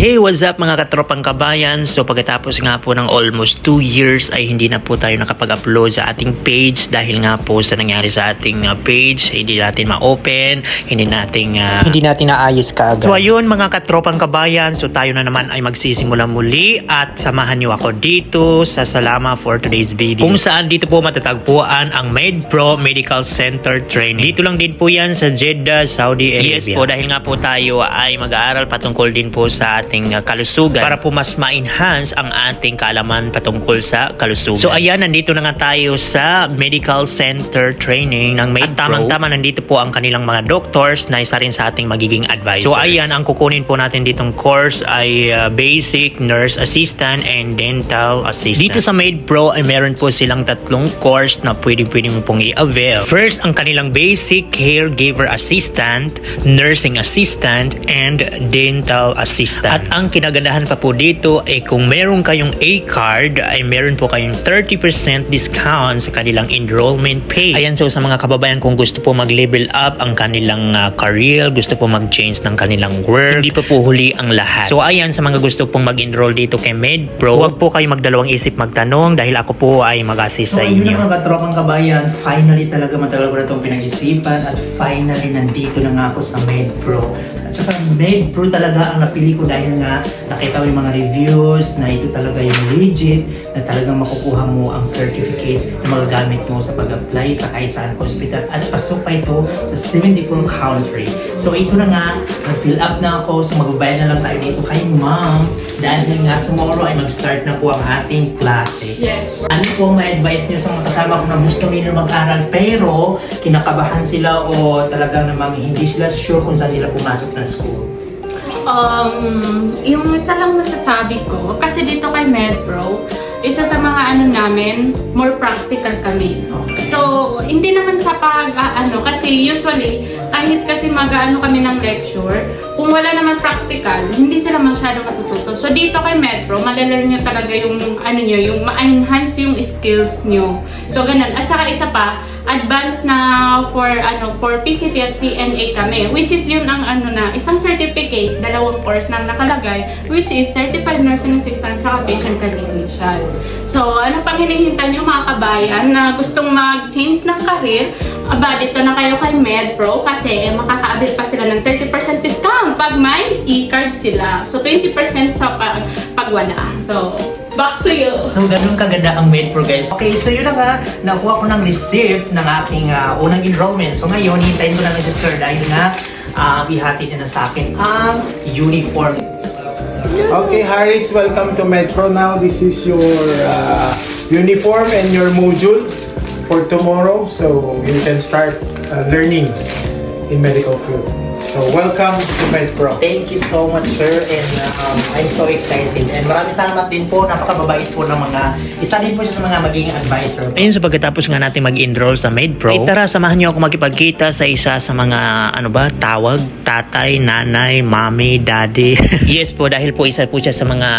Hey, what's up mga katropang kabayan? So pagkatapos nga po ng almost 2 years ay hindi na po tayo nakapag-upload sa ating page dahil nga po sa nangyari sa ating page, hindi natin ma-open, hindi natin naayos kaagad. So ayun mga katropang kabayan, so tayo na naman ay magsisimula muli at samahan niyo ako dito sa Salama for today's video. Kung saan dito po matatagpuan ang MedPro Medical Center Training. Dito lang din po yan sa Jeddah, Saudi Arabia. Yes po, dahil nga po tayo ay mag-aaral patungkol din po sa ating kalusugan para po mas ma-enhance ang ating kaalaman patungkol sa kalusugan. So ayan, nandito na nga tayo sa Medical Center Training ng MedPro. At tamang-tama nandito po ang kanilang mga doctors na isa rin sa ating magiging advisors. So ayan, ang kukunin po natin ditong course ay Basic Nurse Assistant and Dental Assistant. Dito sa MedPro ay meron po silang tatlong course na pwede mo pong i-avail. First, ang kanilang Basic Caregiver Assistant, Nursing Assistant, and Dental Assistant. At ang kinagandahan pa po dito ay kung meron kayong A-card ay meron po kayong 30% discount sa kanilang enrollment pay. Ayan, so sa mga kababayan kung gusto po mag-level up ang kanilang career, gusto po mag-change ng kanilang work, hindi pa po huli ang lahat. So ayan, sa mga gusto pong mag-enroll dito kay MedPro, huwag po kayo magdalawang isip magtanong dahil ako po ay mag-assist sa inyo. So ayun mga katropang kabayan, finally talaga matagal ko na itong pinag-isipan at finally nandito na nga ako sa MedPro. At saka MedPro talaga ang napili ko dahil nga nakita ko yung mga reviews na ito talaga yung legit na talagang makukuha mo ang certificate na magagamit mo sa pag-apply sa kahit saan hospital at pasok pa ito sa 74 country. So ito na nga, nag-fill up na ako, so magbabayad na lang tayo dito kay ma'am dahil nga tomorrow ay mag-start na po ang ating klase. Yes. Ano po ang may advice niyo sa mga kasama ko na gusto nila mag-aral pero kinakabahan sila o talagang namang hindi sila sure kung saan sila pumasok na school? Yung isa lang masasabi ko, kasi dito kay MedPro, isa sa mga ano namin, more practical kami. Okay. So, hindi naman sa kasi usually, kahit kasi mag-ano kami ng lecture, kung wala naman practical, hindi sila masyadong matututo. So, dito kay MedPro, malalaman nyo talaga yung, yung ma-enhance yung skills nyo. So, ganun. At saka isa pa, advanced na for PCT at CNA kami, which is yun ang isang certificate, dalawang course na nakalagay, which is Certified Nursing Assistant sa Patient Care Technician. So, ano pang hinihintay nyo mga kabayan na gustong mag-change ng career? Dito na kayo kay MedPro kasi makaka-avail pa sila ng 30% discount pag may e-card sila. So, 20% sa pag wala. So, back to you. So, ganun kaganda ang MedPro, guys. Okay, so yun na nga, nakuha ko ng receipt ng aking unang enrollment. So, ngayon, hintayin ko na register dahil nga ihati na sa akin ang uniform. Okay, Harris, welcome to MedPro now. This is your uniform and your module for tomorrow. So, you can start learning in medical field. So, welcome to MedPro. Thank you so much, sir. And I'm so excited. And maraming salamat din po. Napakababait po ng isa din po siya sa mga magiging advisor. Ayun, so pagkatapos nga natin mag-enroll sa MedPro, ay tara, samahan niyo ako makipagkita sa isa sa mga, tawag, tatay, nanay, mommy, daddy. Yes po, dahil po isa po siya sa mga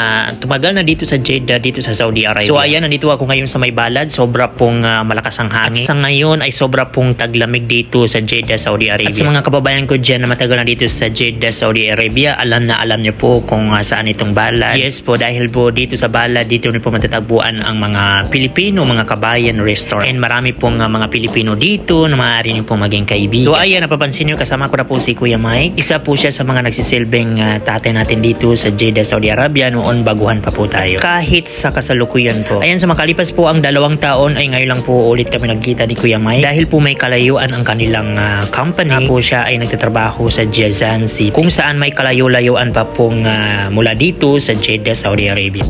tumagal na dito sa Jeddah, dito sa Saudi Arabia. So ayan, nandito ako ngayon sa may balad. Sobra pong malakas ang hangin. At sa ngayon ay sobra pong taglamig dito sa Jeddah, Saudi Arabia. At sa mga kababayan ko dyan na matagal na dito sa Jeddah, Saudi Arabia, alam niyo po kung saan itong balad. Yes po, dahil po dito sa balad, dito niyo po matatagpuan ang mga Pilipino, mga kabayan restaurant. And marami pong mga Pilipino dito na maaari niyo pong maging kaibigan. So ayan, napapansin niyo, kasama ko na po si Kuya Mike. Isa po siya sa mga nagsisilbing tatay natin dito sa Jeddah, Saudi Arabia noon baguhan pa po tayo. Kahit sa kasalukuyan po. Ayan, sa makalipas po ang 2 taon ay ngayon lang po ulit kami nagkita ni Kuya Mike dahil po may kalayuan ang kanilang company. Na po siya ay nagtatrabaho sa Jazan City kung saan may kalayo-layuan pa pong mula dito sa Jeddah, Saudi Arabia.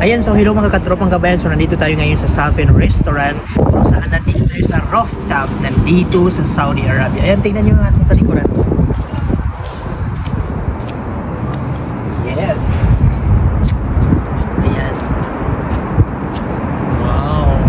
Ayan, so hello mga katropang kabayan. So nandito tayo ngayon sa Safin Restaurant kung saan nandito tayo sa rooftop nandito sa Saudi Arabia. Ayan, tingnan nyo natin sa likuran. Yes. Ayan. Wow.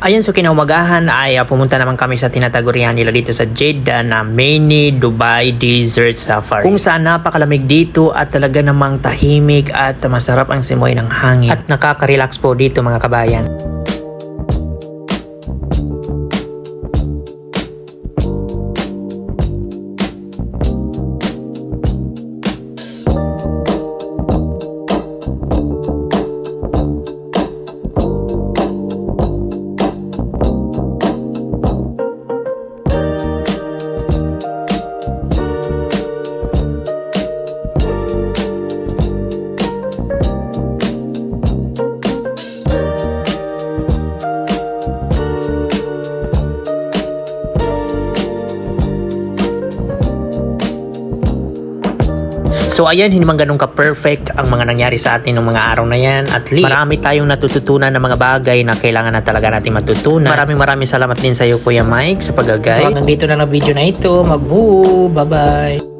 Ayun, so kinaumagahan ay pumunta naman kami sa tinatagurihan nila dito sa Jeddah na Mini Dubai Desert Safari. Kung saan napakalamig dito at talaga namang tahimik at masarap ang simoy ng hangin. At nakaka-relax po dito mga kabayan. So ayan, hindi man ganun ka-perfect ang mga nangyari sa atin ng mga araw na yan. At least, marami tayong natututunan ng mga bagay na kailangan na talaga natin matutunan. Maraming salamat din sa iyo, Kuya Mike, sa pag-guide. So hanggang dito na ng video na ito. Mabu! Bye-bye!